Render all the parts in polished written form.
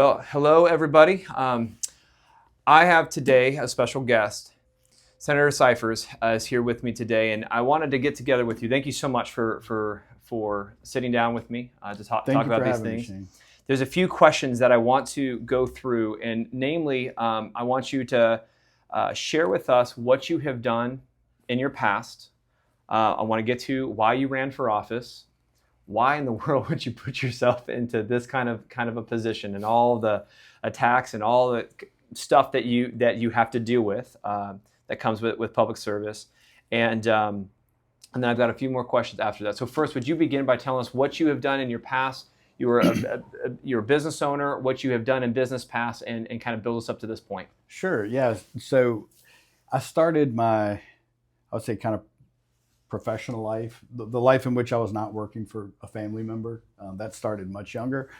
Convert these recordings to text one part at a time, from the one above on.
Well, hello everybody. I have today a special guest. Senator Cifers is here with me today, and I wanted to get together with you. Thank you so much for sitting down with me to talk about these things. There's a few questions that I want to go through, and namely, I want you to share with us what you have done in your past. I want to get to why you ran for office. Why in the world would you put yourself into this kind of a position, and all the attacks and all the stuff that you have to deal with that comes with public service, and then I've got a few more questions after that. So first, would you begin by telling us what you have done in your past? You're a business owner, what you have done in business past, and kind of build us up to this point. Sure. Yeah. So I started my, I would say, kind of professional life, the life in which I was not working for a family member. That started much younger,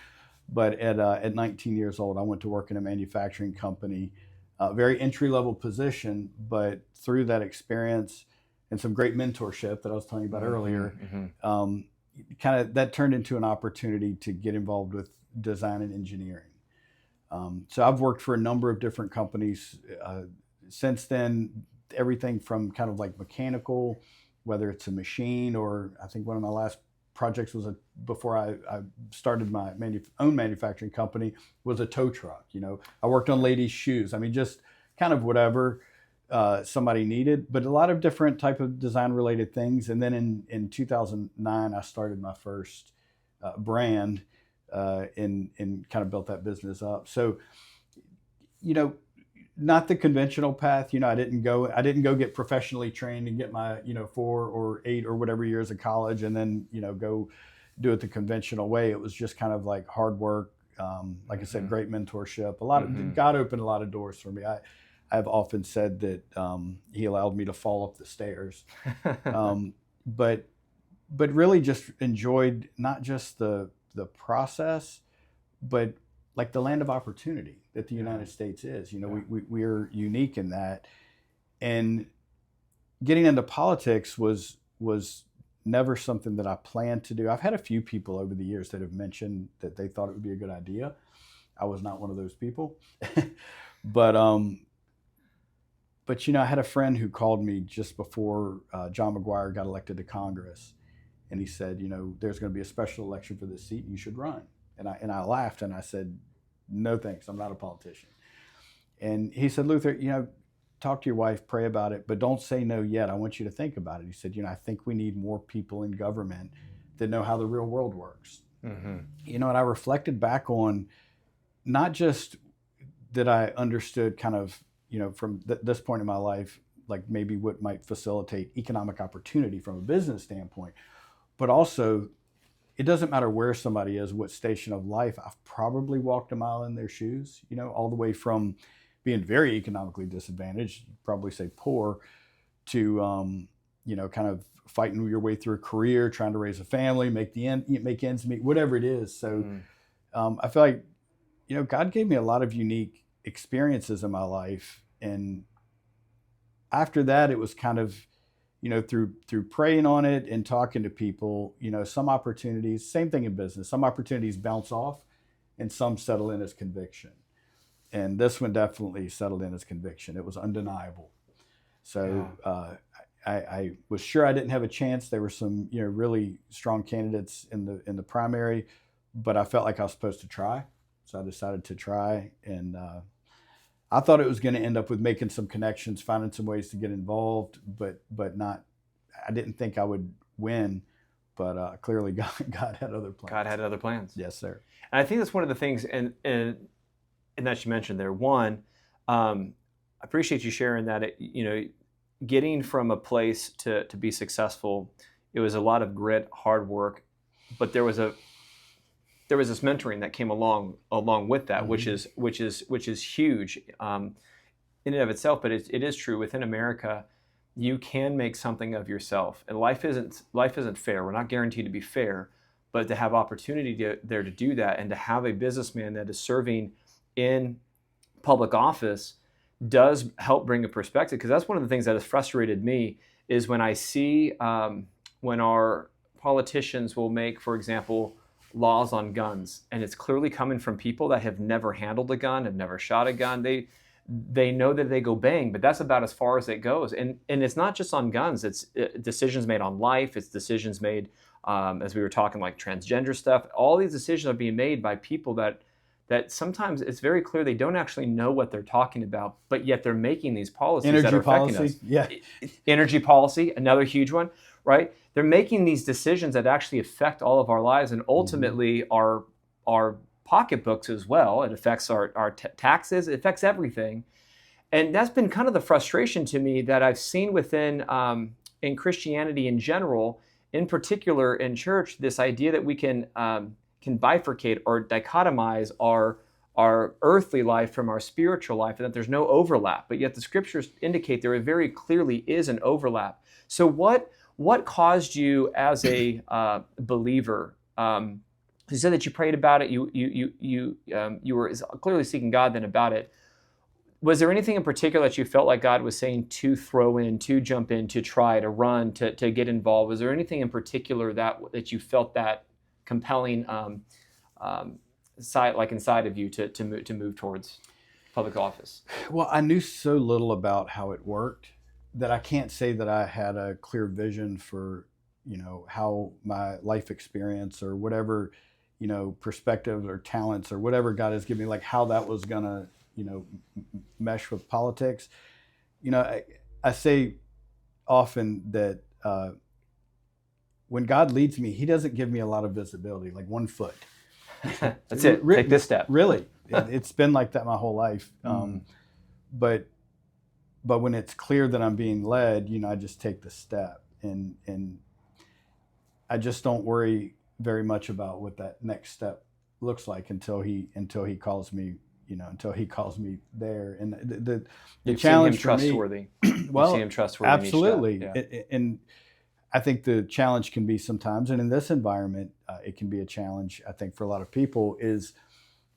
but at 19 years old, I went to work in a manufacturing company, very entry-level position, but through that experience and some great mentorship that I was telling you about earlier, kind of that turned into an opportunity to get involved with design and engineering. So I've worked for a number of different companies since then, everything from kind of like mechanical, whether it's a machine, or I think one of my last projects was before I started my own manufacturing company, was a tow truck. I worked on ladies' shoes. I mean, just kind of whatever somebody needed, but a lot of different type of design related things. And then in 2009, I started my first brand and kind of built that business up. So, not the conventional path. I didn't go get professionally trained and get my 4 or 8 or whatever years of college and then go do it the conventional way. It was just kind of like hard work. Like I said, great mentorship. God opened a lot of doors for me. I've often said that he allowed me to fall up the stairs, but really just enjoyed not just the process, but like the land of opportunity that the United States is. We're unique in that. And getting into politics was never something that I planned to do. I've had a few people over the years that have mentioned that they thought it would be a good idea. I was not one of those people. But I had a friend who called me just before John McGuire got elected to Congress. And he said, there's going to be a special election for this seat and you should run. And I laughed and I said, no thanks, I'm not a politician. And he said, Luther, talk to your wife, pray about it, but don't say no yet. I want you to think about it. He said, I think we need more people in government that know how the real world works. And I reflected back on not just that I understood kind of, from this point in my life, like maybe what might facilitate economic opportunity from a business standpoint, but also it doesn't matter where somebody is, what station of life. I've probably walked a mile in their shoes, all the way from being very economically disadvantaged, probably say poor, to, kind of fighting your way through a career, trying to raise a family, make ends meet, whatever it is. So I feel like, God gave me a lot of unique experiences in my life. And after that, it was kind of, through praying on it and talking to people, some opportunities, same thing in business, some opportunities bounce off and some settle in as conviction. And this one definitely settled in as conviction. It was undeniable. So I was sure I didn't have a chance. There were some, really strong candidates in the primary, but I felt like I was supposed to try. So I decided to try, and I thought it was going to end up with making some connections, finding some ways to get involved, but not. I didn't think I would win, but clearly God had other plans. God had other plans. Yes, sir. And I think that's one of the things, and that you mentioned there. One, I appreciate you sharing that. Getting from a place to be successful, it was a lot of grit, hard work, but there was this mentoring that came along with that, which is huge in and of itself. But it is true within America, you can make something of yourself, and life isn't fair. We're not guaranteed to be fair, but to have opportunity there to do that, and to have a businessman that is serving in public office does help bring a perspective. Because that's one of the things that has frustrated me is when I see when our politicians will make, for example, laws on guns, and it's clearly coming from people that have never handled a gun, have never shot a gun. They know that they go bang, but that's about as far as it goes. And it's not just on guns. It's decisions made on life. It's decisions made, as we were talking, like transgender stuff. All these decisions are being made by people that sometimes it's very clear they don't actually know what they're talking about, but yet they're making these policies that are affecting us. Yeah. Energy policy, another huge one, right? They're making these decisions that actually affect all of our lives and ultimately our pocketbooks as well. It affects our taxes. It affects everything. And that's been kind of the frustration to me that I've seen within in Christianity in general, in particular in church, this idea that we can bifurcate or dichotomize our earthly life from our spiritual life, and that there's no overlap. But yet the scriptures indicate there very clearly is an overlap. So what caused you as a believer? You said that you prayed about it. You were clearly seeking God then about it. Was there anything in particular that you felt like God was saying to throw in, to jump in, to try, to run, to get involved? Was there anything in particular that you felt that compelling side, like inside of you, to move towards public office? Well, I knew so little about how it worked that I can't say that I had a clear vision for, how my life experience or whatever, perspectives or talents or whatever God has given me, like how that was gonna, mesh with politics. I say often that when God leads me, He doesn't give me a lot of visibility, like 1 foot. That's it. Take this step. Really, it's been like that my whole life. But when it's clear that I'm being led, I just take the step, and I just don't worry very much about what that next step looks like until he calls me, until He calls me there. And the challenge for me, trustworthy. Well, you see Him trustworthy. Absolutely. In each step. Yeah. And I think the challenge can be sometimes, and in this environment, it can be a challenge, I think, for a lot of people, is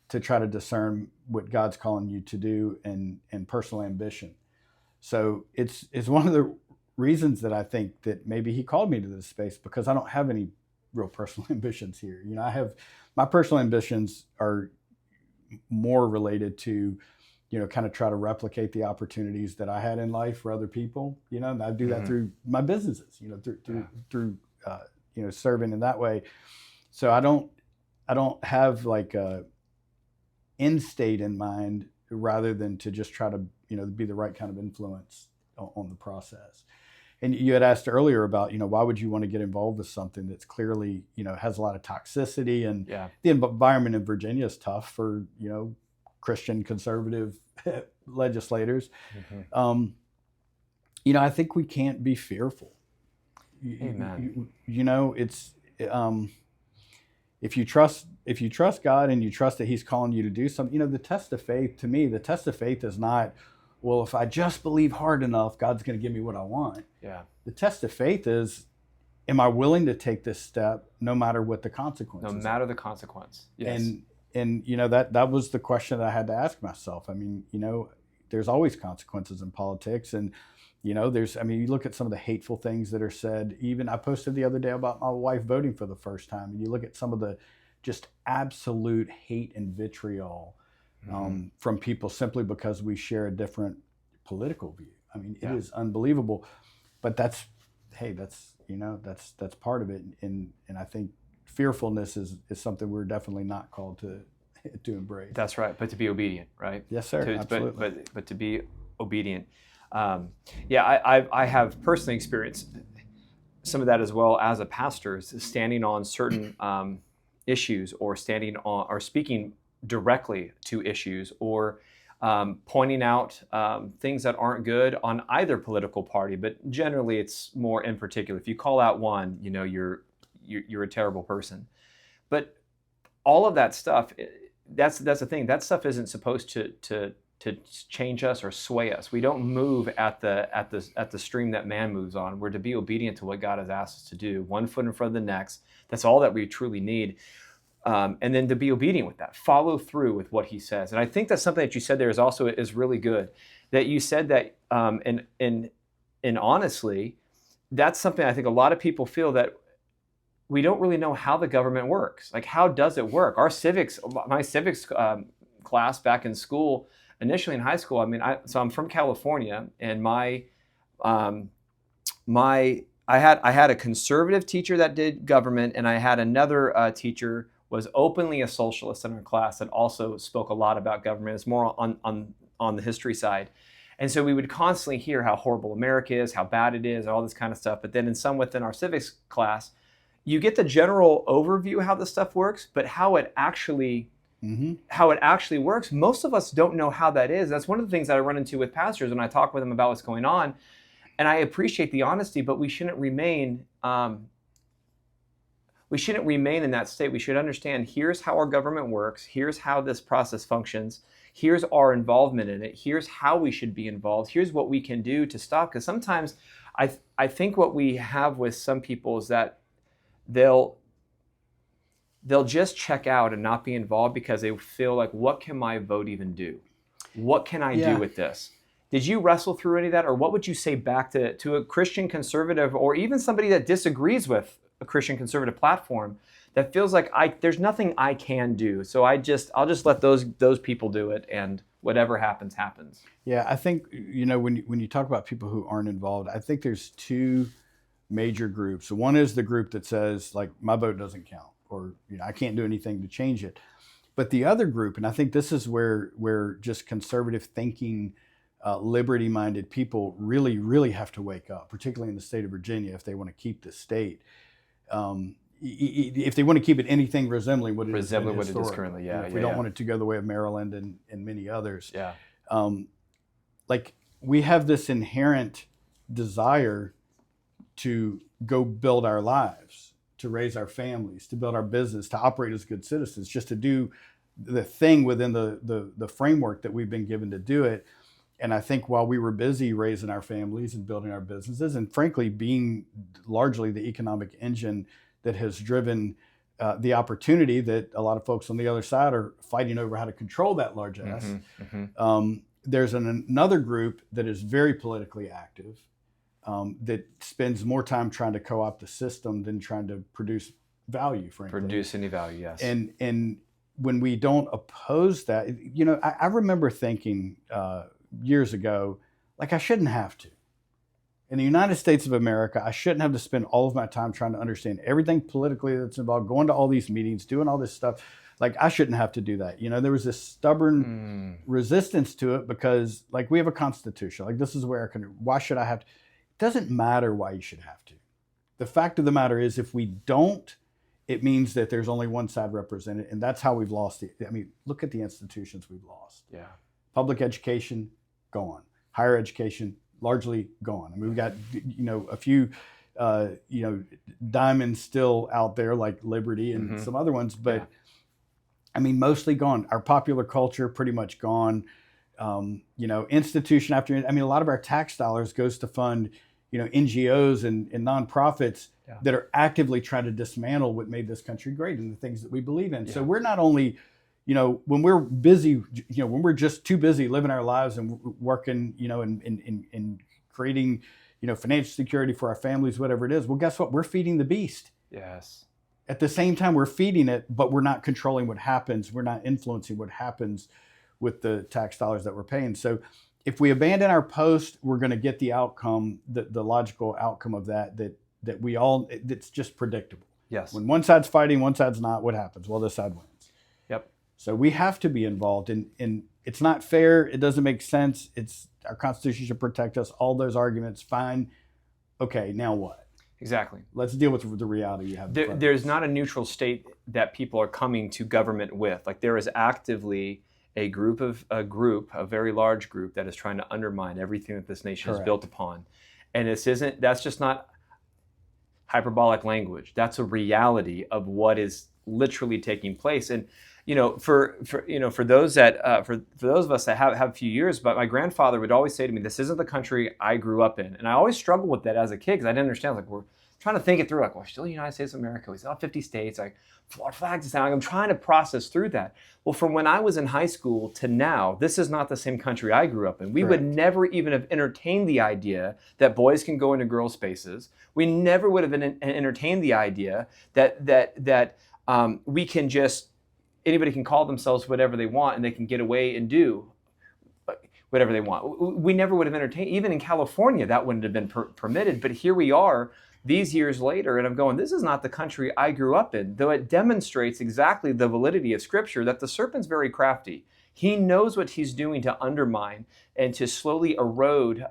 to try to discern what God's calling you to do and personal ambition. So it's one of the reasons that I think that maybe He called me to this space, because I don't have any real personal ambitions here. I have my personal ambitions are more related to, kind of try to replicate the opportunities that I had in life for other people. And I do that through my businesses, through serving in that way. So I don't have like a end state in mind, rather than to just try to, be the right kind of influence on the process. And you had asked earlier about, why would you want to get involved with something that's clearly, has a lot of toxicity, and the environment in Virginia is tough for, Christian conservative legislators. I think we can't be fearful. Amen. It's if you trust God and you trust that He's calling you to do something, the test of faith, to me, the test of faith is not, well, if I just believe hard enough, God's going to give me what I want. Yeah. The test of faith is, am I willing to take this step no matter what the consequences? No matter the consequence. Yes. And that was the question that I had to ask myself. I mean, there's always consequences in politics, and you look at some of the hateful things that are said. Even I posted the other day about my wife voting for the first time, and you look at some of the just absolute hate and vitriol from people simply because we share a different political view. I mean, it is unbelievable, but that's part of it. And I think fearfulness is something we're definitely not called to embrace. That's right. But to be obedient, right? Yes, sir. Absolutely. But to be obedient. I have personally experienced some of that as well as a pastor, standing on certain issues, or standing on or speaking directly to issues, or pointing out things that aren't good on either political party. But generally, it's more in particular. If you call out one, you're a terrible person. But all of that stuff, that's the thing. That stuff isn't supposed to change us or sway us. We don't move at the stream that man moves on. We're to be obedient to what God has asked us to do, 1 foot in front of the next. That's all that we truly need. And then to be obedient with that, follow through with what He says. And I think that's something that you said there is really good. That you said that, and honestly, that's something I think a lot of people feel, that we don't really know how the government works. Like, how does it work? My civics class back in school, initially in high school, so I'm from California, and I had a conservative teacher that did government, and I had another teacher was openly a socialist in our class that also spoke a lot about government. It's more on the history side. And so we would constantly hear how horrible America is, how bad it is, all this kind of stuff. But then within our civics class, you get the general overview of how this stuff works, but how it actually works, most of us don't know how that is. That's one of the things that I run into with pastors when I talk with them about what's going on. And I appreciate the honesty, but we shouldn't remain in that state. We should understand, here's how our government works, here's how this process functions, here's our involvement in it, here's how we should be involved, here's what we can do to stop. Because sometimes I think what we have with some people is that they'll just check out and not be involved because they feel like, what can my vote even do? What can I do with this? Did you wrestle through any of that? Or what would you say back to a Christian conservative, or even somebody that disagrees with a Christian conservative platform, that feels like there's nothing I can do, so I'll just let those people do it, and whatever happens, happens? Yeah, I think, when you talk about people who aren't involved, I think there's two major groups. One is the group that says, like, my vote doesn't count, or I can't do anything to change it. But the other group, and I think this is where just conservative thinking, liberty-minded people really, really have to wake up, particularly in the state of Virginia, if they want to keep the state. If they want to keep it anything resembling what it is currently, if we don't want it to go the way of Maryland and many others. Yeah. Like, we have this inherent desire to go build our lives, to raise our families, to build our business, to operate as good citizens, just to do the thing within the framework that we've been given to do it. And I think while we were busy raising our families and building our businesses, and frankly being largely the economic engine that has driven the opportunity that a lot of folks on the other side are fighting over how to control that large ass, there's another group that is very politically active, that spends more time trying to co-opt the system than trying to produce value, frankly. Produce any value, yes. And when we don't oppose that, I remember thinking years ago, like, I shouldn't have to. In the United States of America, I shouldn't have to spend all of my time trying to understand everything politically that's involved, going to all these meetings, doing all this stuff. Like, I shouldn't have to do that. There was this stubborn resistance to it because, like, we have a constitution. Like, this is where why should I have to? It doesn't matter why you should have to. The fact of the matter is, if we don't, it means that there's only one side represented, and that's how we've lost it. I mean, look at the institutions we've lost. Yeah. Public education, gone. Higher education, largely gone. I mean, we've got, a few, diamonds still out there, like Liberty and some other ones, but I mean, mostly gone. Our popular culture, pretty much gone. Institution after, a lot of our tax dollars goes to fund, NGOs and nonprofits that are actively trying to dismantle what made this country great and the things that we believe in. Yeah. So we're not only, when we're busy, when we're just too busy living our lives and working, and creating, financial security for our families, whatever it is, well, guess what? We're feeding the beast. Yes. At the same time, we're feeding it, but we're not controlling what happens. We're not influencing what happens with the tax dollars that we're paying. So if we abandon our post, we're going to get the outcome, the logical outcome of that's just predictable. Yes. When one side's fighting, one side's not, what happens? Well, this side wins. Yep. So we have to be involved, and it's not fair. It doesn't make sense. Our Constitution should protect us. All those arguments, fine. Okay, now what? Exactly. Let's deal with the reality you have. There's not a neutral state that people are coming to government with. Like, there is actively a very large group that is trying to undermine everything that this nation is built upon. And that's just not hyperbolic language. That's a reality of what is literally taking place. And for those of us that have a few years, but my grandfather would always say to me, "This isn't the country I grew up in," and I always struggled with that as a kid because I didn't understand. Like, we're trying to think it through, like, well, still the United States of America. We still have 50 states. Like, what flags is sounding? I'm trying to process through that. Well, from when I was in high school to now, this is not the same country I grew up in. We would never even have entertained the idea that boys can go into girls' spaces. We never would have entertained the idea that we can just, anybody can call themselves whatever they want and they can get away and do whatever they want. We never would have entertained, even in California, that wouldn't have been permitted. But here we are these years later, and I'm going, this is not the country I grew up in, though it demonstrates exactly the validity of Scripture, that the serpent's very crafty. He knows what he's doing to undermine and to slowly erode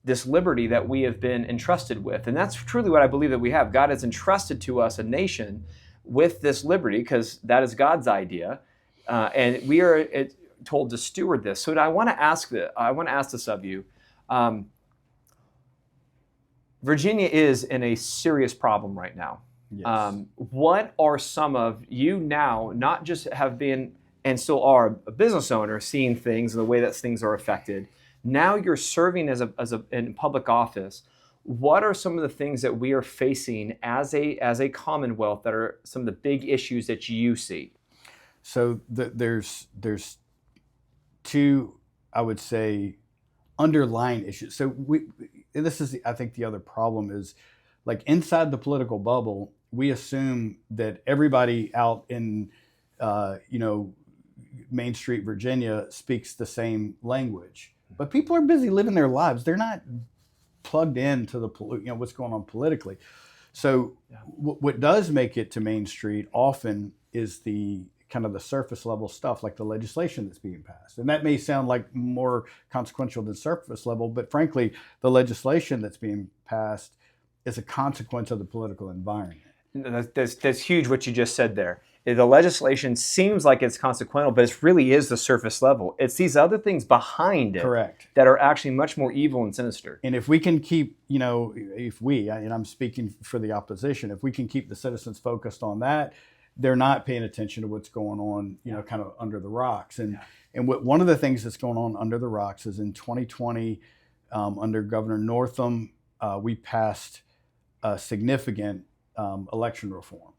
this liberty that we have been entrusted with. And that's truly what I believe that we have. God has entrusted to us a nation with this liberty, because that is God's idea, and we are told to steward this. So I want to ask this of you. Virginia is in a serious problem right now. Yes. What are some of you now, not just have been and still are a business owner, seeing things and the way that things are affected? Now you're serving in public office. What are some of the things that we are facing as a Commonwealth that are some of the big issues that you see? So there's two, I would say, underlying issues. So and this is, I think, the other problem is, like, inside the political bubble, we assume that everybody out in, Main Street, Virginia, speaks the same language. But people are busy living their lives. They're not plugged into the what's going on politically. So what does make it to Main Street often is the kind of the surface level stuff, like the legislation that's being passed. And that may sound like more consequential than surface level, but frankly, the legislation that's being passed is a consequence of the political environment. That's huge what you just said there. The legislation seems like it's consequential, but it really is the surface level. It's these other things behind it Correct. that are actually much more evil and sinister. And if we can keep, if we, and I'm speaking for the opposition, if we can keep the citizens focused on that, they're not paying attention to what's going on, kind of under the rocks. And one of the things that's going on under the rocks is in 2020, under Governor Northam, we passed a significant election reform.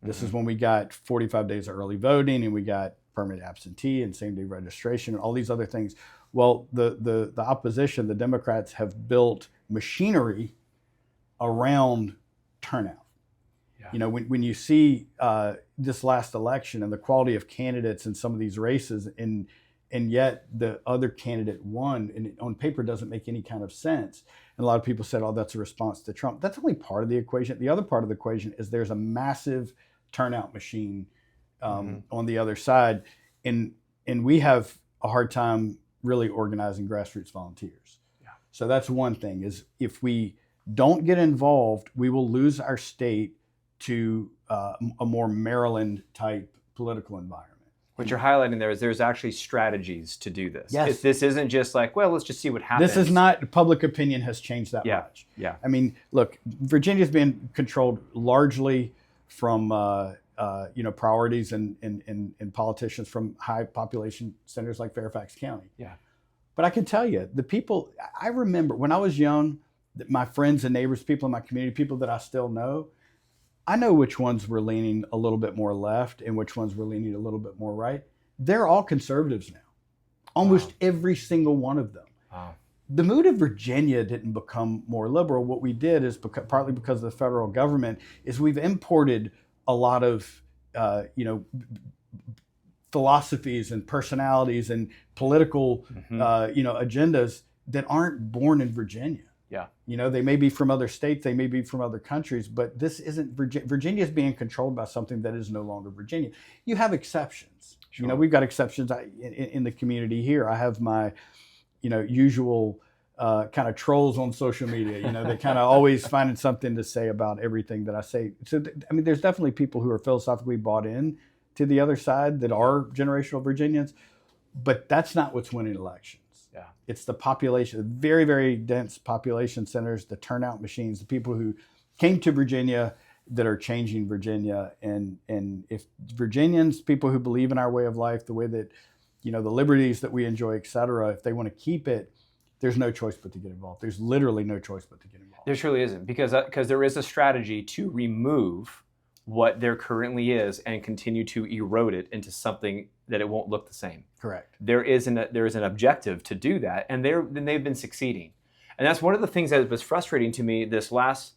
This is when we got 45 days of early voting, and we got permanent absentee and same-day registration and all these other things. Well, the opposition, the Democrats, have built machinery around turnout. Yeah. When you see this last election and the quality of candidates in some of these races, and yet the other candidate won, and it, on paper, doesn't make any kind of sense. And a lot of people said, oh, that's a response to Trump. That's only part of the equation. The other part of the equation is there's a massive turnout machine on the other side. And we have a hard time really organizing grassroots volunteers. Yeah. So that's one thing, is if we don't get involved, we will lose our state to a more Maryland type political environment. What you're highlighting there is there's actually strategies to do this. Yes. This isn't just like, well, let's just see what happens. This is not, public opinion has changed that much. Yeah. I mean, look, Virginia's been controlled largely from priorities and politicians from high population centers like Fairfax County. Yeah. But I can tell you, the people, I remember when I was young, my friends and neighbors, people in my community, people that I still know, I know which ones were leaning a little bit more left and which ones were leaning a little bit more right. They're all conservatives now. Almost every single one of them. Wow. The mood of Virginia didn't become more liberal. What we did is, partly because of the federal government, is we've imported a lot of, philosophies and personalities and political, agendas that aren't born in Virginia. Yeah. They may be from other states, they may be from other countries, but this isn't Virginia. Virginia is being controlled by something that is no longer Virginia. You have exceptions. Sure. We've got exceptions in the community here. I have my, usual kind of trolls on social media. They kind of always finding something to say about everything that I say. So, there's definitely people who are philosophically bought in to the other side that are generational Virginians, but that's not what's winning elections. Yeah. It's the population, the very, very dense population centers, the turnout machines, the people who came to Virginia that are changing Virginia. And if Virginians, people who believe in our way of life, the way that, the liberties that we enjoy, et cetera, if they want to keep it, there's no choice but to get involved. There's literally no choice but to get involved. There truly isn't, because there is a strategy to remove what there currently is and continue to erode it into something that it won't look the same. Correct. There is an objective to do that, and they've been succeeding. And that's one of the things that was frustrating to me this last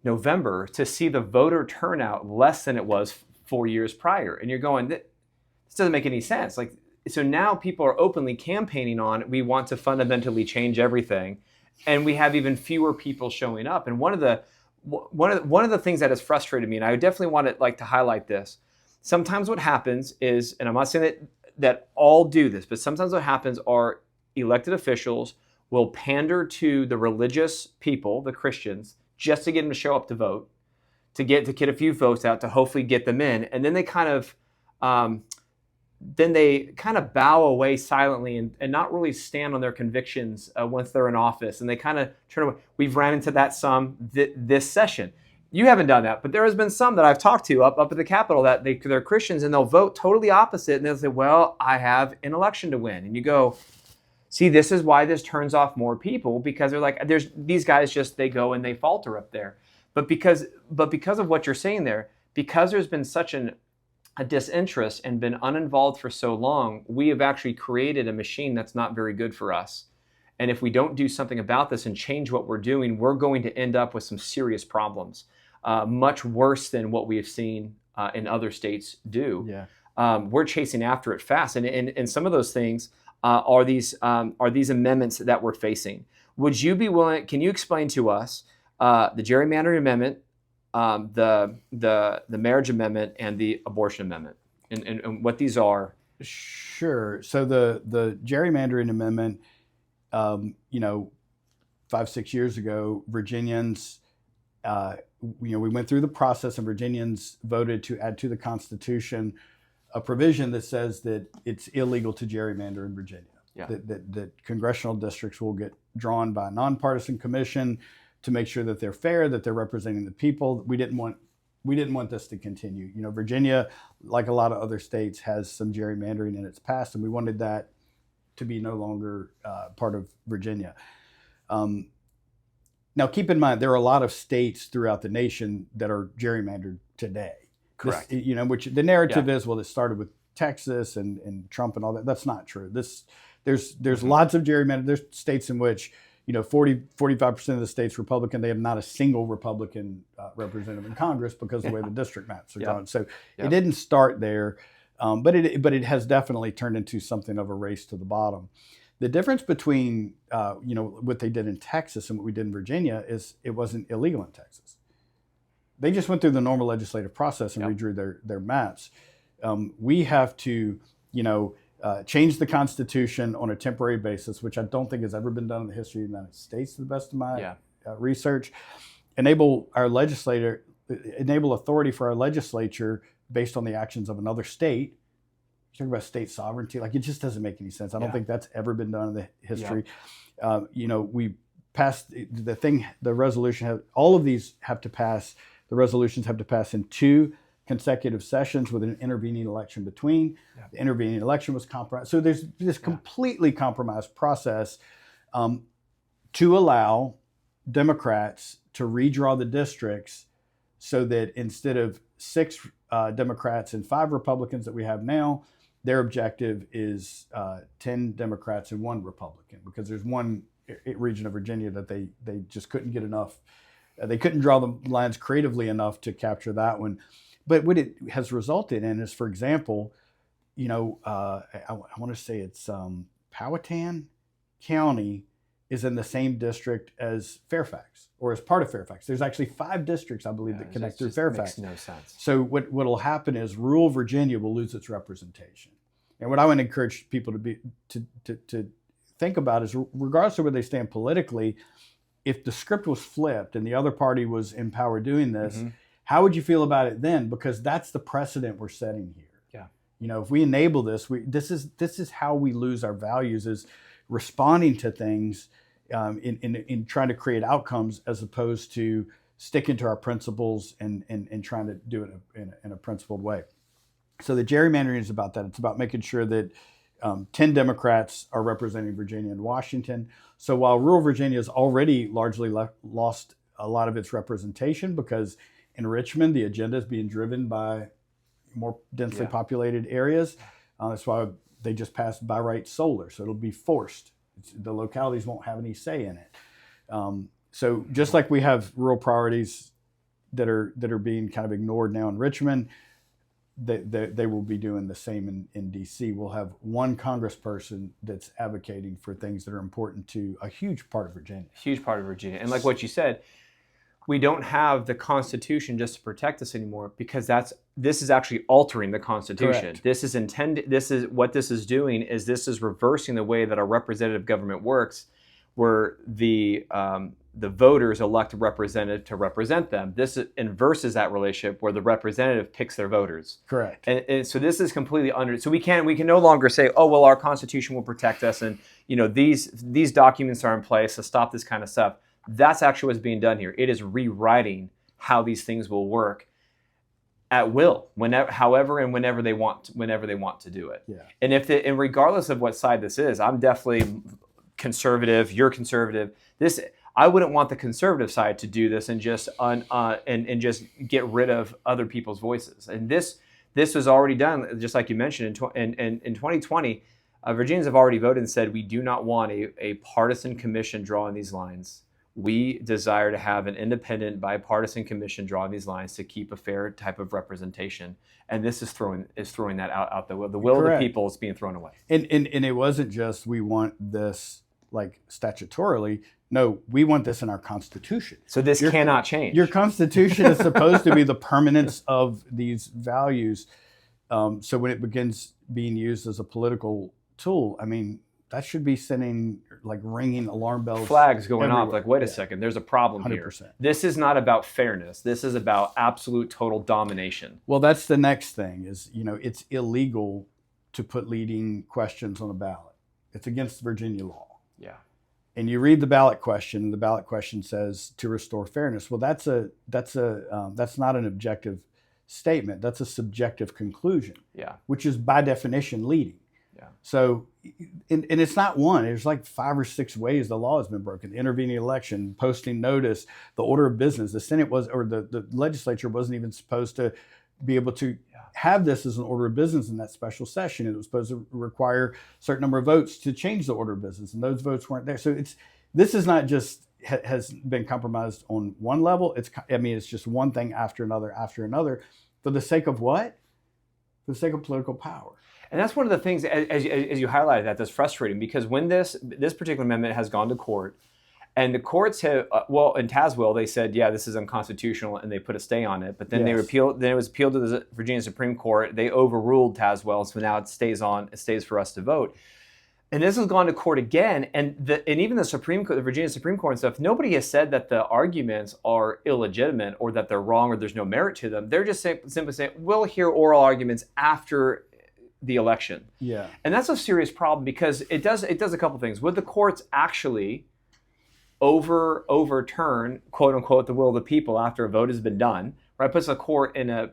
November, to see the voter turnout less than it was 4 years prior. And you're going, this doesn't make any sense. Like, so now people are openly campaigning on, we want to fundamentally change everything, and we have even fewer people showing up. And one of the things that has frustrated me, and I definitely want to highlight this. Sometimes what happens is, and I'm not saying that all do this, but sometimes what happens are elected officials will pander to the religious people, the Christians, just to get them to show up to vote, to get a few votes out, to hopefully get them in, and then they kind of bow away silently and not really stand on their convictions once they're in office, and they kind of turn away. We've ran into that some this session. You haven't done that, but there has been some that I've talked to up at the Capitol that they're Christians, and they'll vote totally opposite, and they'll say, well, I have an election to win. And you go, see, this is why this turns off more people, because they're like, these guys they go and they falter up there. But because of what you're saying there, because there's been such a disinterest and been uninvolved for so long, we have actually created a machine that's not very good for us. And if we don't do something about this and change what we're doing, we're going to end up with some serious problems, much worse than what we have seen in other states do. Yeah. We're chasing after it fast. And some of those things are these amendments that we're facing. Would you be willing, can you explain to us the gerrymandering amendment, the marriage amendment, and the abortion amendment, and what these are? Sure. So the gerrymandering amendment, 5-6 years ago, Virginians, we went through the process, and Virginians voted to add to the Constitution a provision that says that it's illegal to gerrymander in Virginia. Yeah. That congressional districts will get drawn by a nonpartisan commission to make sure that they're fair, that they're representing the people. We didn't want this to continue. Virginia, like a lot of other states, has some gerrymandering in its past, and we wanted that to be no longer part of Virginia. Now, keep in mind, there are a lot of states throughout the nation that are gerrymandered today. Correct. Which the narrative is, well, it started with Texas and Trump and all that. That's not true. There's lots of gerrymandering. There's states in which 45% of the state's Republican. They have not a single Republican representative in Congress because of the way the district maps are going. So it didn't start there, but it has definitely turned into something of a race to the bottom. The difference between what they did in Texas and what we did in Virginia is it wasn't illegal in Texas. They just went through the normal legislative process and redrew their maps. We have to change the Constitution on a temporary basis, which I don't think has ever been done in the history of the United States, to the best of my research. Enable authority for our legislature based on the actions of another state. You're talking about state sovereignty, it just doesn't make any sense. I don't think that's ever been done in the history. We passed the resolution. All of these have to pass. The resolutions have to pass in 2 consecutive sessions with an intervening election between. The intervening election was compromised. So there's this completely compromised process to allow Democrats to redraw the districts so that instead of 6 Democrats and 5 Republicans that we have now, their objective is 10 Democrats and 1 Republican, because there's one region of Virginia that they just couldn't get enough. They couldn't draw the lines creatively enough to capture that one. But what it has resulted in is, for example, I want to say it's Powhatan County is in the same district as Fairfax, or as part of Fairfax. There's actually 5 districts, I believe, that connect through Fairfax. Makes no sense. So what will happen is rural Virginia will lose its representation. And what I would encourage people to think about is, regardless of where they stand politically, if the script was flipped and the other party was in power doing this, how would you feel about it then? Because that's the precedent we're setting here. Yeah. If we enable this, this is how we lose our values, is responding to things in trying to create outcomes, as opposed to sticking to our principles and trying to do it in a principled way. So the gerrymandering is about that. It's about making sure that 10 Democrats are representing Virginia and Washington. So while rural Virginia has already largely lost a lot of its representation, because in Richmond, the agenda is being driven by more densely populated areas. That's why they just passed by right solar. So it'll be forced. The localities won't have any say in it. So just like we have rural priorities that are being kind of ignored now in Richmond, they will be doing the same in DC. We'll have one congressperson that's advocating for things that are important to a huge part of Virginia. Huge part of Virginia. And like what you said, we don't have the Constitution just to protect us anymore, because this is actually altering the Constitution. Correct. This is intended. This is what this is doing. This is reversing the way that our representative government works, where the voters elect a representative to represent them. This inverses that relationship, where the representative picks their voters. Correct. And so this is completely under. So we can no longer say, oh well, our Constitution will protect us, and these documents are in place to stop this kind of stuff. That's actually what's being done here. It is rewriting how these things will work at will, however and whenever they want to do it. Yeah. And regardless of what side this is, I'm definitely conservative. You're conservative. I wouldn't want the conservative side to do this and just and just get rid of other people's voices. And this was already done, just like you mentioned in 2020. Virginians have already voted and said we do not want a partisan commission drawing these lines. We desire to have an independent, bipartisan commission drawing these lines to keep a fair type of representation. And this is throwing that out the will. The will of the people is being thrown away. And it wasn't just we want this like statutorily. No, we want this in our Constitution. So this cannot change. Your Constitution is supposed to be the permanence of these values. So when it begins being used as a political tool, I mean, that should be ringing alarm bells. Flags going everywhere. off, like, wait a second, there's a problem 100%. here. This is not about fairness. This is about absolute total domination. Well, that's the next thing is, it's illegal to put leading questions on a ballot. It's against Virginia law. Yeah. And you read the ballot question, and the ballot question says to restore fairness. Well, that's not an objective statement. That's a subjective conclusion. Yeah. Which is by definition leading. Yeah. So, and it's not one. There's like 5 or 6 ways the law has been broken. The intervening election, posting notice, the order of business. The Senate the legislature wasn't even supposed to be able to have this as an order of business in that special session. It was supposed to require a certain number of votes to change the order of business, and those votes weren't there. So this is not just has been compromised on one level. It's just one thing after another for the sake of what? For the sake of political power. And that's one of the things, as you highlighted, that's frustrating, because when this particular amendment has gone to court, and the courts have, in Tazewell, they said, yeah, this is unconstitutional, and they put a stay on it. But then they appealed. Then it was appealed to the Virginia Supreme Court. They overruled Tazewell, so now it stays for us to vote. And this has gone to court again, and even the Supreme Court, the Virginia Supreme Court and stuff, nobody has said that the arguments are illegitimate or that they're wrong or there's no merit to them. They're just simply saying, we'll hear oral arguments after the election. Yeah. And that's a serious problem, because it does a couple things. Would the courts actually overturn, quote unquote, the will of the people after a vote has been done? Right? Puts the court in a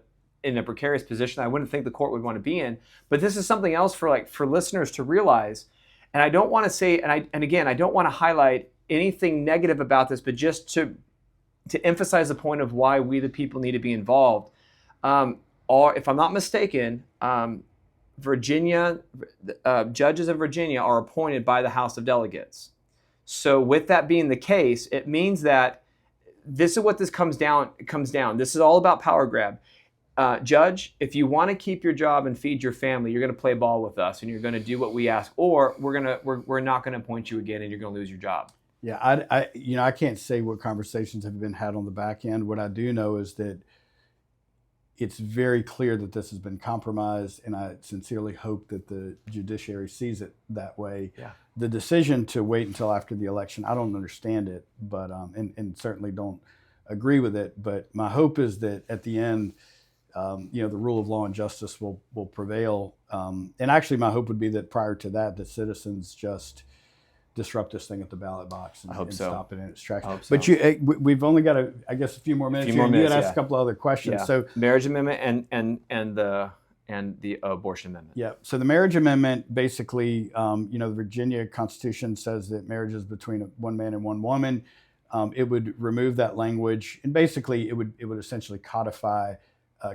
precarious position I wouldn't think the court would want to be in. But this is something else for listeners to realize. And I don't want to say, and again, I don't want to highlight anything negative about this, but just to emphasize the point of why we the people need to be involved. If I'm not mistaken, Virginia, judges of Virginia are appointed by the House of Delegates. So with that being the case, it means that this is what this comes down. This is all about power grab. Judge, if you want to keep your job and feed your family, you're going to play ball with us and you're going to do what we ask, or we're not going to appoint you again and you're going to lose your job. Yeah, I can't say what conversations have been had on the back end. What I do know is that it's very clear that this has been compromised, and I sincerely hope that the judiciary sees it that way. Yeah. The decision to wait until after the election, I don't understand it, but and certainly don't agree with it. But my hope is that at the end, the rule of law and justice will prevail. And actually, my hope would be that prior to that citizens just disrupt this thing at the ballot box and stop it in its tracks. So. But we've only got a few more minutes. You had asked a couple of other questions. Yeah. So marriage amendment and and the abortion amendment. Yeah. So the marriage amendment, basically, the Virginia Constitution says that marriage is between one man and one woman. It would remove that language, and basically, it would essentially codify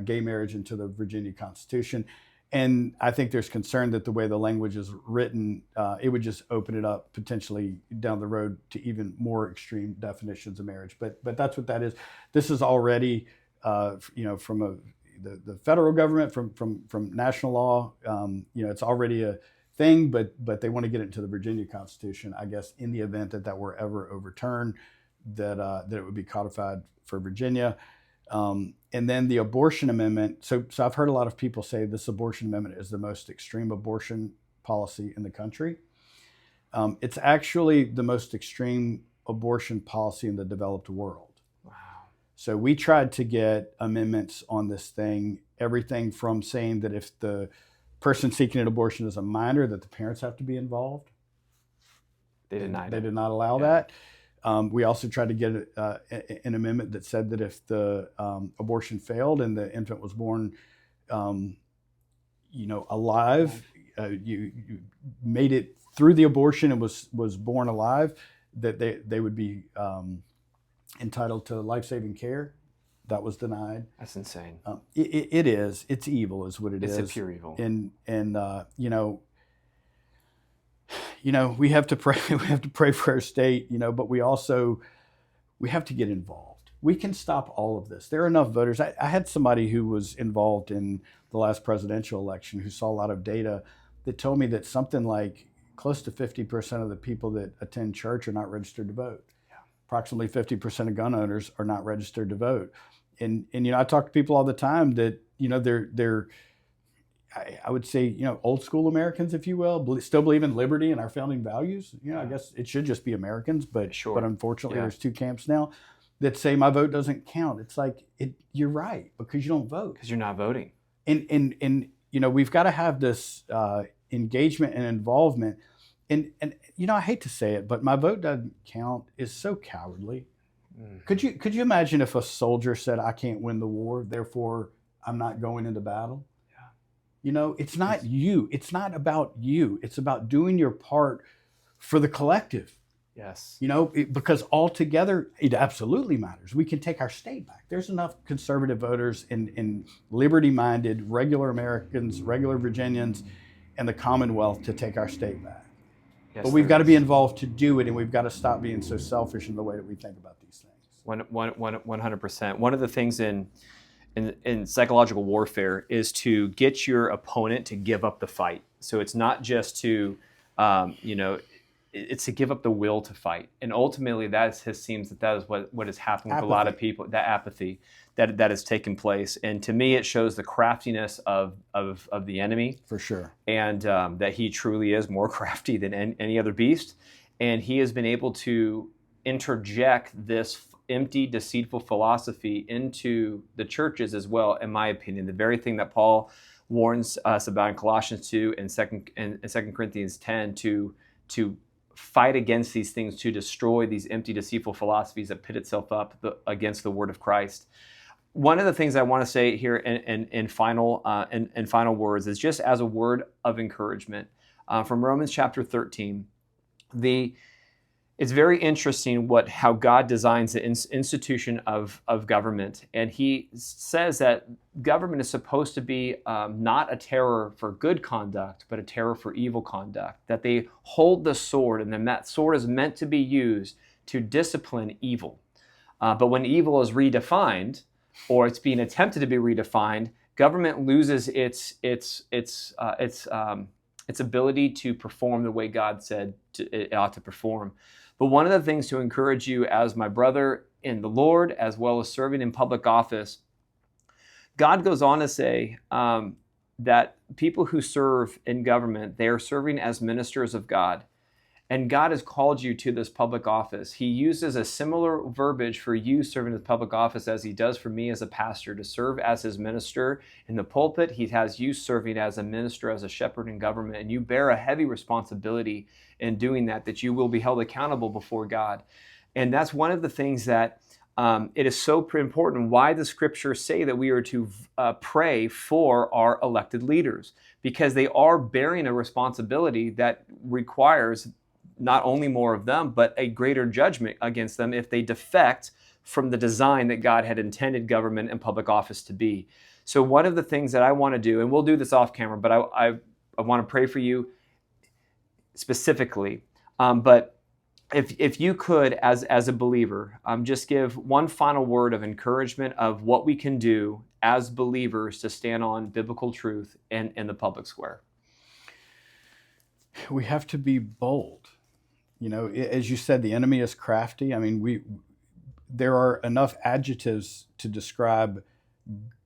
gay marriage into the Virginia Constitution. And I think there's concern that the way the language is written, it would just open it up potentially down the road to even more extreme definitions of marriage. But that's what that is. This is already, from the federal government, from national law. It's already a thing, but they want to get it into the Virginia Constitution. I guess in the event that were ever overturned, that it would be codified for Virginia. And then the abortion amendment. So I've heard a lot of people say this abortion amendment is the most extreme abortion policy in the country. It's actually the most extreme abortion policy in the developed world. Wow. So we tried to get amendments on this thing, everything from saying that if the person seeking an abortion is a minor, that the parents have to be involved. They denied They it. did not allow that. We also tried to get an amendment that said that if the abortion failed and the infant was born, alive, you made it through the abortion and was born alive, that they would be entitled to life-saving care. That was denied. That's insane. It is. It's evil, is what it is. It's a pure evil. And we have to pray. We have to pray for our state. But we have to get involved. We can stop all of this. There are enough voters. I had somebody who was involved in the last presidential election who saw a lot of data that told me that something like close to 50% of the people that attend church are not registered to vote. Yeah. Approximately 50% of gun owners are not registered to vote. And I talk to people all the time that they're I would say, old school Americans, if you will, still believe in liberty and our founding values. I guess it should just be Americans, but Sure. but unfortunately, there's two camps now that say my vote doesn't count. It's like you're right, because you don't vote. Because you're not voting. And we've got to have this engagement and involvement. And I hate to say it, but my vote doesn't count is so cowardly. Mm. Could you imagine if a soldier said, I can't win the war, therefore I'm not going into battle? It's not you. It's not about you. It's about doing your part for the collective. Yes. Because altogether, it absolutely matters. We can take our state back. There's enough conservative voters and liberty-minded, regular Americans, regular Virginians, and the Commonwealth to take our state back. Yes, but we've got to be involved to do it, and we've got to stop being so selfish in the way that we think about these things. 100%. One of the things in psychological warfare is to get your opponent to give up the fight. So it's not just to, it's to give up the will to fight. And ultimately, that seems that is what is happening with a lot of people, that apathy that has taken place. And to me, it shows the craftiness of the enemy. For sure. And that he truly is more crafty than any other beast. And he has been able to interject this empty, deceitful philosophy into the churches as well, in my opinion. The very thing that Paul warns us about in Colossians 2 and 2 Corinthians 10 to fight against these things, to destroy these empty, deceitful philosophies that pit itself up against the word of Christ. One of the things I want to say here in final words is just as a word of encouragement from Romans chapter 13. It's very interesting how God designs the institution of government. And he says that government is supposed to be not a terror for good conduct, but a terror for evil conduct. That they hold the sword, and then that sword is meant to be used to discipline evil. But when evil is redefined, or it's being attempted to be redefined, government loses its ability to perform the way God said it ought to perform. But one of the things to encourage you as my brother in the Lord, as well as serving in public office, God goes on to say that people who serve in government, they are serving as ministers of God. And God has called you to this public office. He uses a similar verbiage for you serving in public office as he does for me as a pastor, to serve as his minister in the pulpit. He has you serving as a minister, as a shepherd in government, and you bear a heavy responsibility in doing that you will be held accountable before God. And that's one of the things that it is so important why the scriptures say that we are to pray for our elected leaders, because they are bearing a responsibility that requires not only more of them, but a greater judgment against them if they defect from the design that God had intended government and public office to be. So one of the things that I want to do, and we'll do this off camera, but I want to pray for you specifically. But if you could, as a believer, just give one final word of encouragement of what we can do as believers to stand on biblical truth in the public square. We have to be bold. You know, as you said, the enemy is crafty. I mean, there are enough adjectives to describe,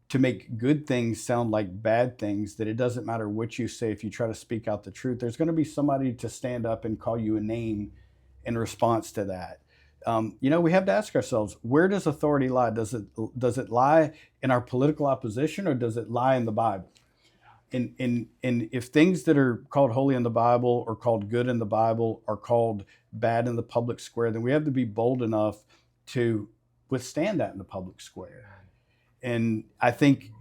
to make good things sound like bad things, that it doesn't matter what you say. If you try to speak out the truth, there's going to be somebody to stand up and call you a name in response to that. You know, we have to ask ourselves, where does authority lie? Does it lie in our political opposition, or does it lie in the Bible? And if things that are called holy in the Bible or called good in the Bible are called bad in the public square, then we have to be bold enough to withstand that in the public square. And I think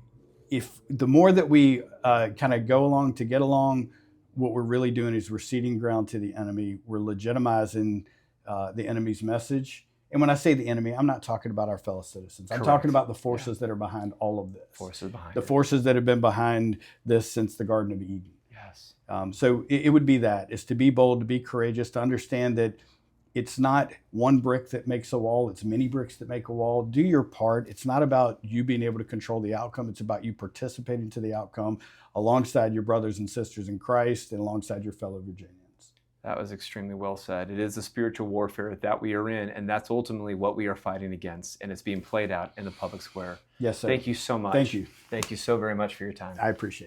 if the more that we kind of go along to get along, what we're really doing is we're ceding ground to the enemy. We're legitimizing the enemy's message. And when I say the enemy, I'm not talking about our fellow citizens. I'm talking about the forces that are behind all of this. Forces that have been behind this since the Garden of Eden. Yes. So it would be that, is to be bold, to be courageous, to understand that it's not one brick that makes a wall. It's many bricks that make a wall. Do your part. It's not about you being able to control the outcome. It's about you participating to the outcome alongside your brothers and sisters in Christ and alongside your fellow Virginians. That was extremely well said. It is the spiritual warfare that we are in, and that's ultimately what we are fighting against, and it's being played out in the public square. Yes, sir. Thank you so much. Thank you. Thank you so very much for your time. I appreciate it.